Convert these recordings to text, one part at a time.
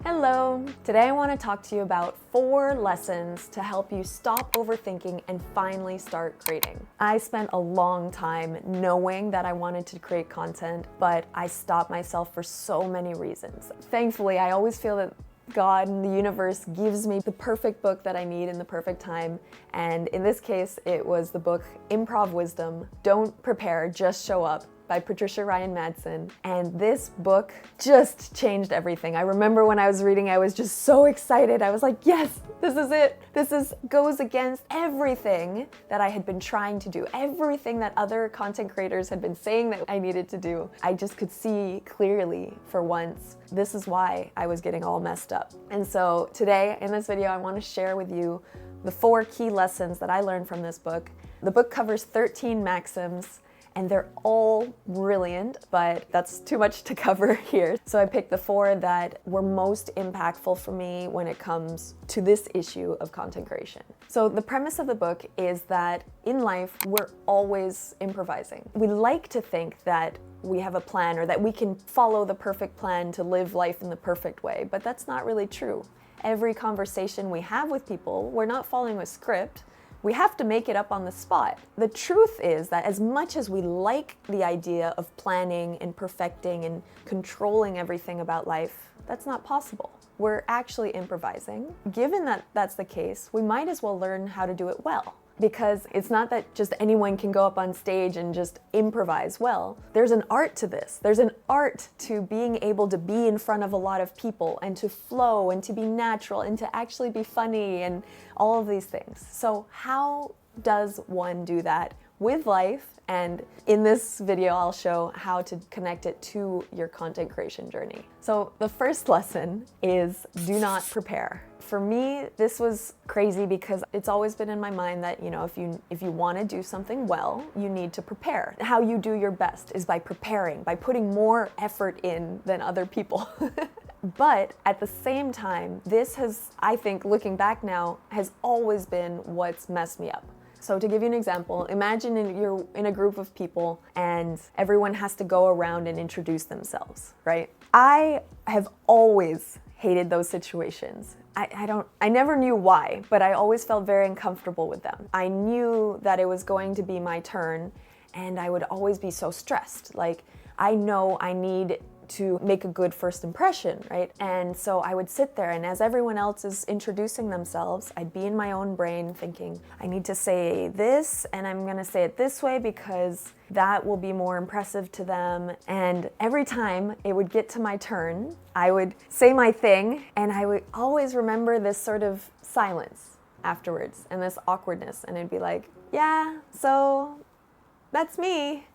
Hello! Today I want to talk to you about 4 lessons to help you stop overthinking and finally start creating. I spent a long time knowing that I wanted to create content, but I stopped myself for so many reasons. Thankfully, I always feel that God and the universe gives me the perfect book that I need in the perfect time. And in this case, it was the book Improv Wisdom, Don't Prepare, Just Show Up by Patricia Ryan Madsen. And this book just changed everything. I remember when I was reading, I was just so excited. I was like, yes, this is it. Goes against everything that I had been trying to do, everything that other content creators had been saying that I needed to do. I just could see clearly for once. This is why I was getting all messed up. And so today in this video, I want to share with you the 4 key lessons that I learned from this book. The book covers 13 maxims, and they're all brilliant, but that's too much to cover here. So I picked the 4 that were most impactful for me when it comes to this issue of content creation. So the premise of the book is that in life, we're always improvising. We like to think that we have a plan or that we can follow the perfect plan to live life in the perfect way, but that's not really true. Every conversation we have with people, we're not following a script. We have to make it up on the spot. The truth is that as much as we like the idea of planning and perfecting and controlling everything about life, that's not possible. We're actually improvising. Given that that's the case, we might as well learn how to do it well. Because it's not that just anyone can go up on stage and just improvise well. There's an art to this. There's an art to being able to be in front of a lot of people and to flow and to be natural and to actually be funny and all of these things. So how does one do that with life? And in this video, I'll show how to connect it to your content creation journey. So the first lesson is do not prepare. For me, this was crazy because it's always been in my mind that, if you want to do something well, you need to prepare. How you do your best is by preparing, by putting more effort in than other people. But at the same time, this has, I think, looking back now, has always been what's messed me up. So to give you an example, imagine you're in a group of people and everyone has to go around and introduce themselves, right? I have always hated those situations. I never knew why, but I always felt very uncomfortable with them. I knew that it was going to be my turn and I would always be so stressed. Like, I know I need to make a good first impression, right? And so I would sit there and as everyone else is introducing themselves, I'd be in my own brain thinking, I need to say this and I'm gonna say it this way because that will be more impressive to them. And every time it would get to my turn, I would say my thing and I would always remember this sort of silence afterwards and this awkwardness. And it'd be like, yeah, so that's me.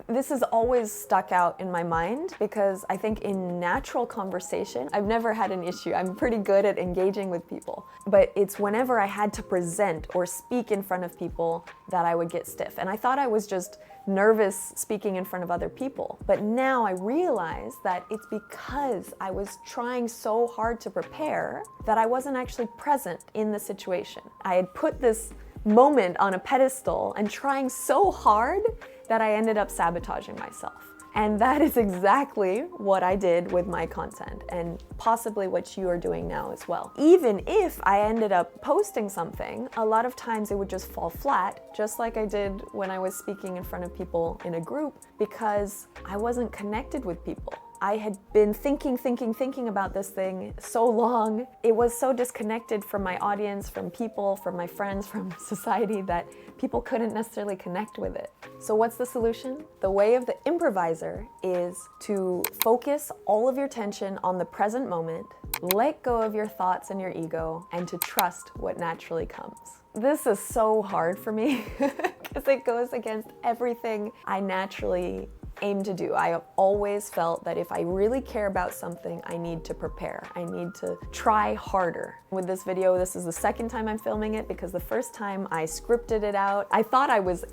This has always stuck out in my mind because I think in natural conversation, I've never had an issue. I'm pretty good at engaging with people. But it's whenever I had to present or speak in front of people that I would get stiff. And I thought I was just nervous speaking in front of other people. But now I realize that it's because I was trying so hard to prepare that I wasn't actually present in the situation. I had put this moment on a pedestal and trying so hard that I ended up sabotaging myself. And that is exactly what I did with my content and possibly what you are doing now as well. Even if I ended up posting something, a lot of times it would just fall flat, just like I did when I was speaking in front of people in a group, because I wasn't connected with people. I had been thinking about this thing so long. It was so disconnected from my audience, from people, from my friends, from society that people couldn't necessarily connect with it. So what's the solution? The way of the improviser is to focus all of your tension on the present moment, let go of your thoughts and your ego, and to trust what naturally comes. This is so hard for me because it goes against everything I naturally aim to do. I have always felt that if I really care about something, I need to prepare. I need to try harder. With this video, this is the second time I'm filming it because the first time I scripted it out. I thought I was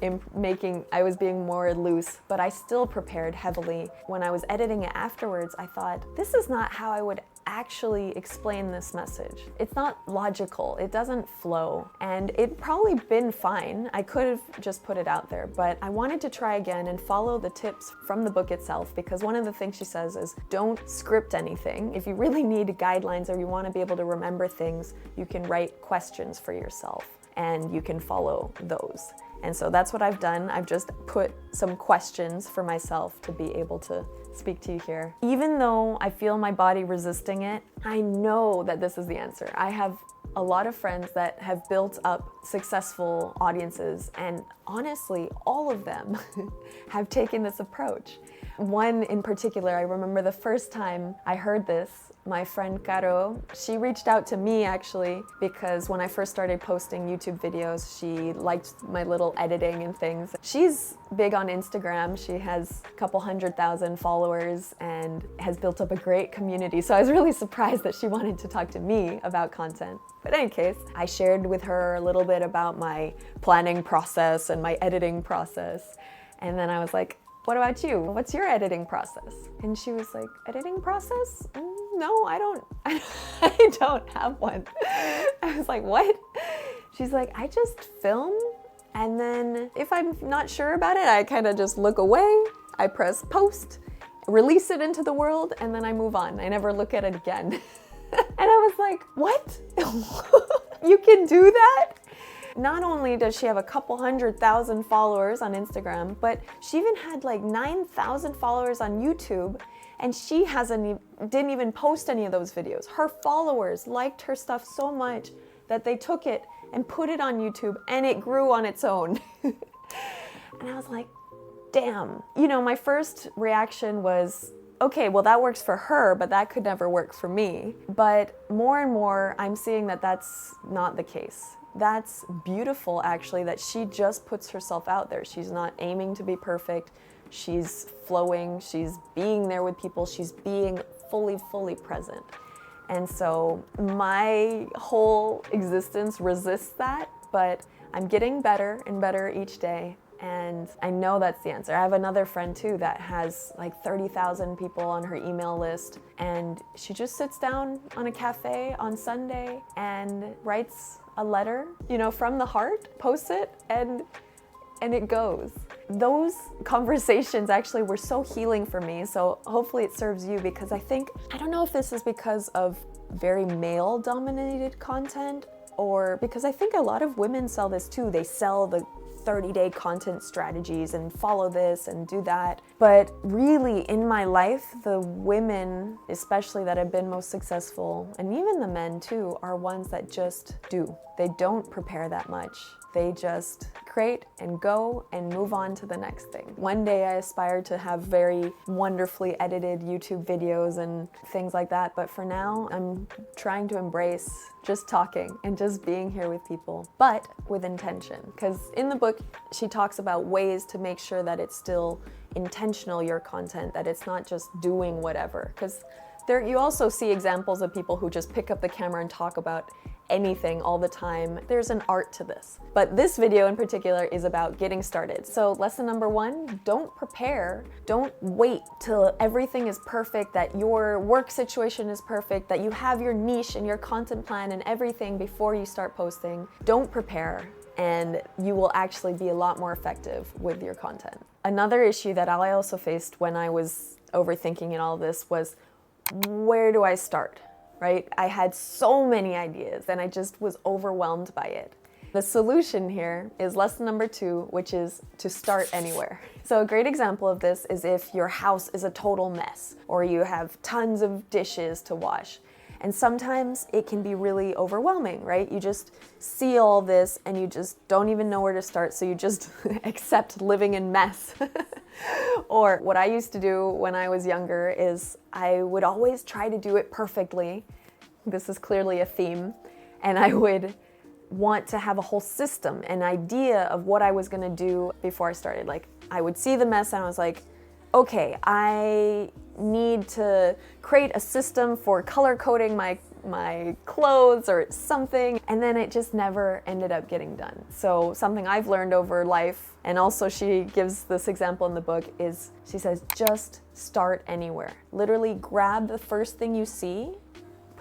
being more loose, but I still prepared heavily. When I was editing it afterwards, I thought, this is not how I would actually explain this message? It's not logical, it doesn't flow, and it'd probably been fine. I could have just put it out there, but I wanted to try again and follow the tips from the book itself, because one of the things she says is don't script anything. If you really need guidelines or you want to be able to remember things, you can write questions for yourself and you can follow those. And so that's what I've done. I've just put some questions for myself to be able to speak to you here. Even though I feel my body resisting it, I know that this is the answer. I have a lot of friends that have built up successful audiences, and honestly, all of them have taken this approach. One in particular, I remember the first time I heard this, my friend Caro, she reached out to me actually because when I first started posting YouTube videos, she liked my little editing and things. She's big on Instagram. She has a couple 100,000 followers and has built up a great community. So I was really surprised that she wanted to talk to me about content. But in any case, I shared with her a little bit about my planning process and my editing process. And then I was like, what about you? What's your editing process? And she was like, editing process? No, I don't have one. I was like, what? She's like, I just film, and then if I'm not sure about it, I kind of just look away, I press post, release it into the world, and then I move on. I never look at it again. And I was like, what? You can do that? Not only does she have a couple 100,000 followers on Instagram, but she even had like 9,000 followers on YouTube, and she didn't even post any of those videos. Her followers liked her stuff so much that they took it and put it on YouTube, and it grew on its own. And I was like, damn. You know, my first reaction was, okay, well that works for her, but that could never work for me. But more and more, I'm seeing that that's not the case. That's beautiful, actually, that she just puts herself out there. She's not aiming to be perfect. She's flowing. She's being there with people. She's being fully present. And so my whole existence resists that, but I'm getting better and better each day. And I know that's the answer. I have another friend too that has like 30,000 people on her email list, and she just sits down on a cafe on Sunday and writes a letter, you know, from the heart, posts it, and it goes. Those conversations actually were so healing for me, so hopefully it serves you, because I don't know if this is because of very male-dominated content, or because I think a lot of women sell this too. They sell the 30-day content strategies and follow this and do that. But really, in my life, the women, especially that have been most successful, and even the men too, are ones that just do. They don't prepare that much. They just create and go and move on to the next thing. One day I aspire to have very wonderfully edited YouTube videos and things like that, but for now I'm trying to embrace just talking and just being here with people, but with intention. Because in the book she talks about ways to make sure that it's still intentional, your content, that it's not just doing whatever. Because you also see examples of people who just pick up the camera and talk about anything all the time. There's an art to this. But this video in particular is about getting started. So lesson number 1, don't prepare. Don't wait till everything is perfect, that your work situation is perfect, that you have your niche and your content plan and everything before you start posting. Don't prepare, and you will actually be a lot more effective with your content. Another issue that I also faced when I was overthinking and all this was, where do I start? Right? I had so many ideas and I just was overwhelmed by it. The solution here is lesson number 2, which is to start anywhere. So a great example of this is if your house is a total mess or you have tons of dishes to wash. And sometimes it can be really overwhelming, right? You just see all this and you just don't even know where to start, so you just accept living in mess. Or what I used to do when I was younger is I would always try to do it perfectly. This is clearly a theme. And I would want to have a whole system, an idea of what I was gonna do before I started. Like, I would see the mess and I was like, okay, I need to create a system for color coding my clothes or something, and then it just never ended up getting done. So something I've learned over life, and also she gives this example in the book, is she says, just start anywhere. Literally grab the first thing you see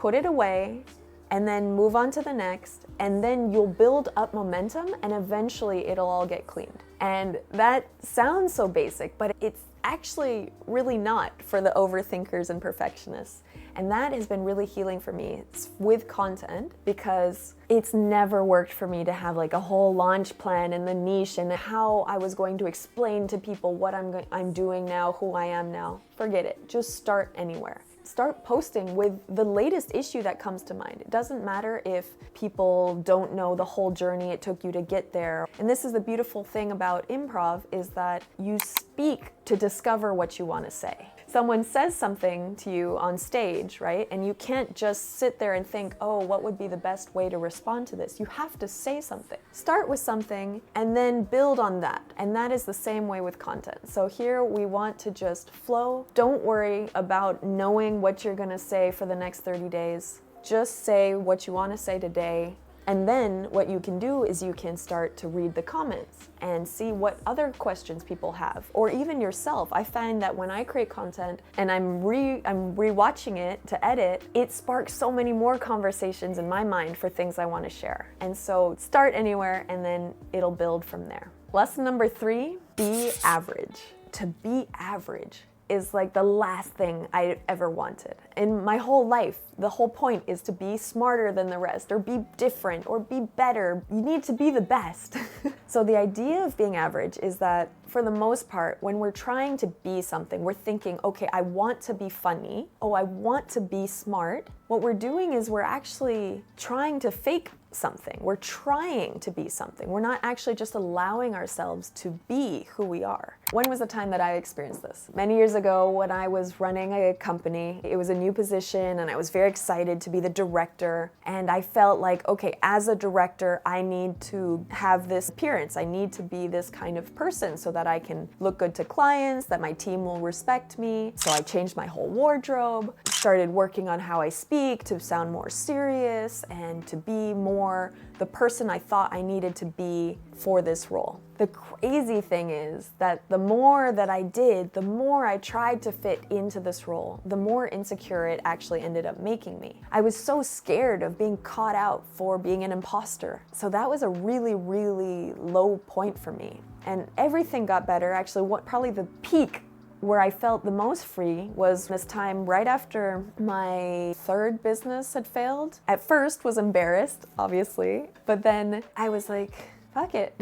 put it away, and then move on to the next, and then you'll build up momentum, and eventually it'll all get cleaned. And that sounds so basic, but it's actually really not for the overthinkers and perfectionists. And that has been really healing for me with content, because it's never worked for me to have like a whole launch plan and the niche and how I was going to explain to people what I'm doing now, who I am now. Forget it. Just start anywhere. Start posting with the latest issue that comes to mind. It doesn't matter if people don't know the whole journey it took you to get there. And this is the beautiful thing about improv, is that you speak to discover what you want to say. Someone says something to you on stage, right? And you can't just sit there and think, oh, what would be the best way to respond to this? You have to say something. Start with something and then build on that. And that is the same way with content. So here we want to just flow. Don't worry about knowing what you're gonna say for the next 30 days. Just say what you want to say today. And then what you can do is you can start to read the comments and see what other questions people have, or even yourself. I find that when I create content and I'm rewatching it to edit, it sparks so many more conversations in my mind for things I want to share. And so start anywhere and then it'll build from there. Lesson number 3, be average. To be average is like the last thing I ever wanted. In my whole life, the whole point is to be smarter than the rest, or be different, or be better. You need to be the best. So the idea of being average is that, for the most part, when we're trying to be something, we're thinking, okay, I want to be funny. Oh, I want to be smart. What we're doing is we're actually trying to fake something. We're trying to be something. We're not actually just allowing ourselves to be who we are. When was the time that I experienced this? Many years ago, when I was running a company. It was a new position and I was very excited to be the director. And I felt like, okay, as a director, I need to have this appearance. I need to be this kind of person so that I can look good to clients, that my team will respect me. So I changed my whole wardrobe, started working on how I speak to sound more serious and to be more the person I thought I needed to be for this role. The crazy thing is that the more that I did, the more I tried to fit into this role, the more insecure it actually ended up making me. I was so scared of being caught out for being an imposter. So that was a really, really low point for me. And everything got better. Actually, probably the peak where I felt the most free was this time right after my third business had failed. At first was embarrassed, obviously, but then I was like, fuck it.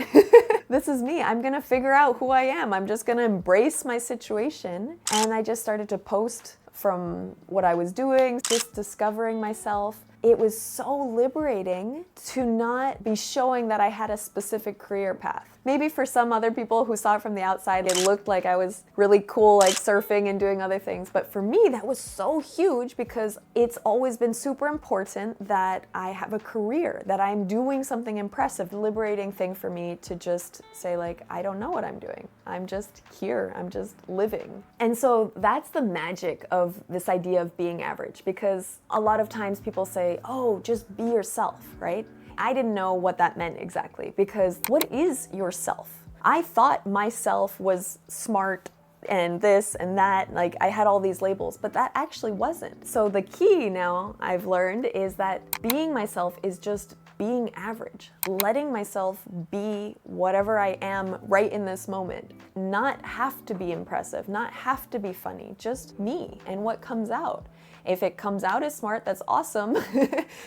This is me. I'm gonna figure out who I am. I'm just gonna embrace my situation. And I just started to post from what I was doing, just discovering myself. It was so liberating to not be showing that I had a specific career path. Maybe for some other people who saw it from the outside, it looked like I was really cool, like surfing and doing other things. But for me, that was so huge because it's always been super important that I have a career, that I'm doing something impressive. The liberating thing for me to just say like, I don't know what I'm doing. I'm just here, I'm just living. And so that's the magic of this idea of being average, because a lot of times people say, oh, just be yourself, right? I didn't know what that meant exactly, because what is yourself? I thought myself was smart and this and that, like I had all these labels, but that actually wasn't. So the key now I've learned is that being myself is just being average, letting myself be whatever I am right in this moment, not have to be impressive, not have to be funny, just me and what comes out. If it comes out as smart, that's awesome.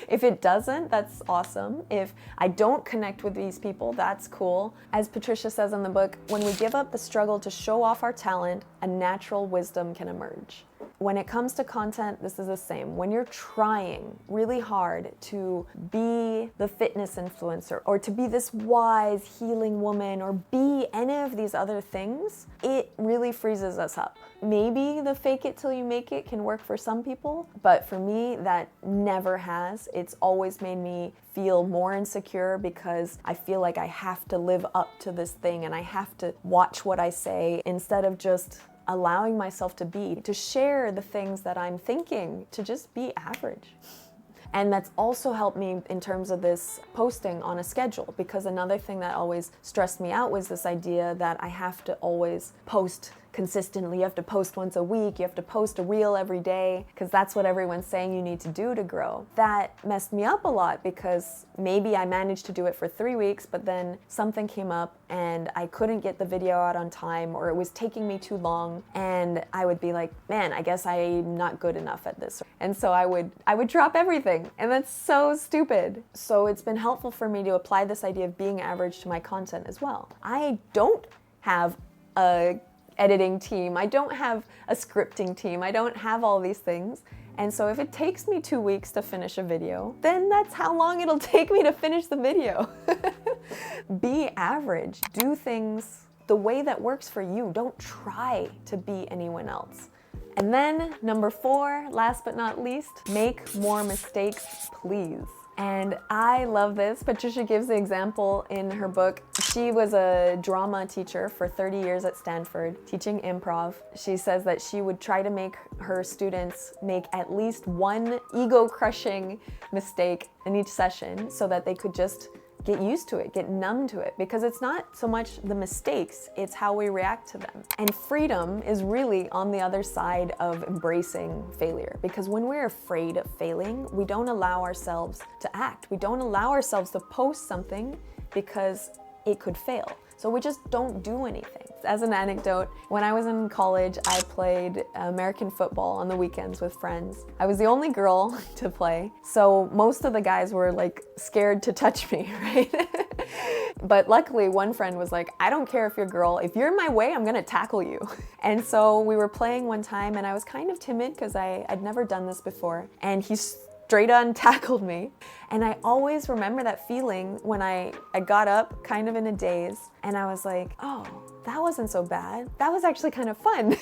If it doesn't, that's awesome. If I don't connect with these people, that's cool. As Patricia says in the book, when we give up the struggle to show off our talent, a natural wisdom can emerge. When it comes to content, this is the same. When you're trying really hard to be the fitness influencer or to be this wise healing woman or be any of these other things, it really freezes us up. Maybe the fake it till you make it can work for some people, but for me, that never has. It's always made me feel more insecure because I feel like I have to live up to this thing and I have to watch what I say instead of just allowing myself to share the things that I'm thinking, to just be average. And that's also helped me in terms of this posting on a schedule, because another thing that always stressed me out was this idea that I have to always post consistently, you have to post once a week, you have to post a reel every day, because that's what everyone's saying you need to do to grow. That messed me up a lot because maybe I managed to do it for 3 weeks, but then something came up and I couldn't get the video out on time, or it was taking me too long, and I would be like, man, I guess I'm not good enough at this. And so I would drop everything, and that's so stupid. So it's been helpful for me to apply this idea of being average to my content as well. I don't have a editing team, I don't have a scripting team, I don't have all these things. And so if it takes me 2 weeks to finish a video, then that's how long it'll take me to finish the video. Be average. Do things the way that works for you. Don't try to be anyone else. And then number 4, last but not least, make more mistakes, please. And I love this. Patricia gives the example in her book. She was a drama teacher for 30 years at Stanford, teaching improv. She says that she would try to make her students make at least one ego-crushing mistake in each session so that they could just get used to it, get numb to it, because it's not so much the mistakes, it's how we react to them. And freedom is really on the other side of embracing failure, because when we're afraid of failing, we don't allow ourselves to act. We don't allow ourselves to post something because it could fail. So we just don't do anything. As an anecdote, when I was in college, I played American football on the weekends with friends. I was the only girl to play, so most of the guys were like scared to touch me, right? But luckily one friend was like, I don't care if you're a girl, if you're in my way, I'm gonna tackle you. And so we were playing one time and I was kind of timid because I'd never done this before, and he straight on tackled me. And I always remember that feeling when I got up kind of in a daze and I was like, oh, that wasn't so bad. That was actually kind of fun.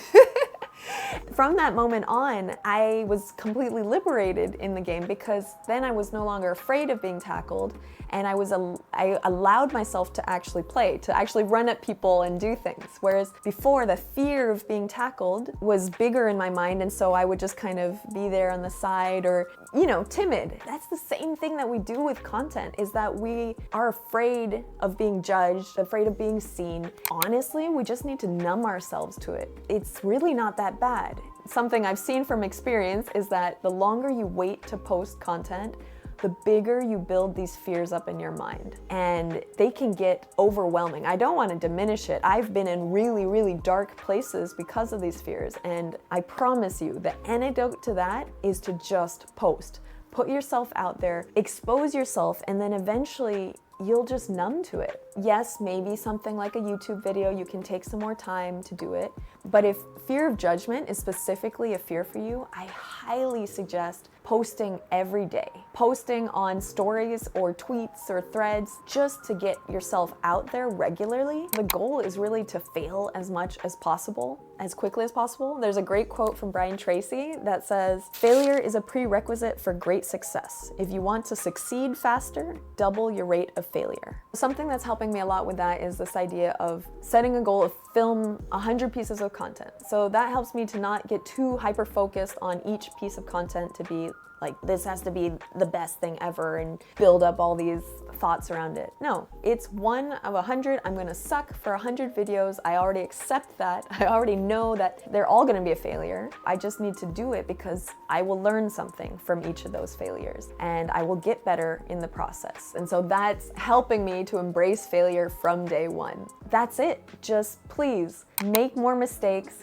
From that moment on, I was completely liberated in the game because then I was no longer afraid of being tackled, and I allowed myself to actually play, to actually run at people and do things. Whereas before, the fear of being tackled was bigger in my mind, and so I would just kind of be there on the side or, you know, timid. That's the same thing that we do with content, is that we are afraid of being judged, afraid of being seen. Honestly, we just need to numb ourselves to it. It's really not that bad. Something I've seen from experience is that the longer you wait to post content, the bigger you build these fears up in your mind, and they can get overwhelming. I don't want to diminish it. I've been in really, really dark places because of these fears, and I promise you the antidote to that is to just post. Put yourself out there, expose yourself, and then eventually you'll just numb to it. Yes, maybe something like a YouTube video, you can take some more time to do it, but if fear of judgment is specifically a fear for you, I highly suggest posting every day. Posting on stories or tweets or threads just to get yourself out there regularly. The goal is really to fail as much as possible, as quickly as possible. There's a great quote from Brian Tracy that says, "Failure is a prerequisite for great success. If you want to succeed faster, double your rate of failure." Something that's helping me a lot with that is this idea of setting a goal of film 100 pieces of content. So that helps me to not get too hyper-focused on each piece of content to be like, this has to be the best thing ever and build up all these thoughts around it. No, it's 1 of 100. I'm gonna suck for 100 videos. I already accept that. I already know that they're all gonna be a failure. I just need to do it because I will learn something from each of those failures and I will get better in the process. And so that's helping me to embrace failure from day one. That's it. Just please make more mistakes.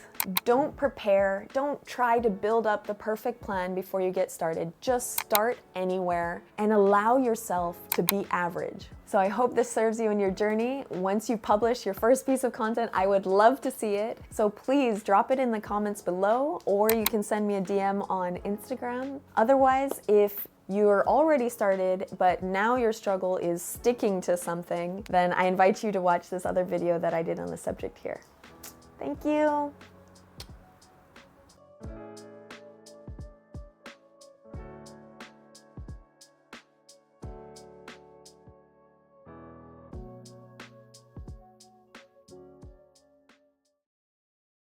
Don't prepare, don't try to build up the perfect plan before you get started. Just start anywhere and allow yourself to be average. So I hope this serves you in your journey. Once you publish your first piece of content, I would love to see it. So please drop it in the comments below, or you can send me a DM on Instagram. Otherwise, if you're already started, but now your struggle is sticking to something, then I invite you to watch this other video that I did on the subject here. Thank you.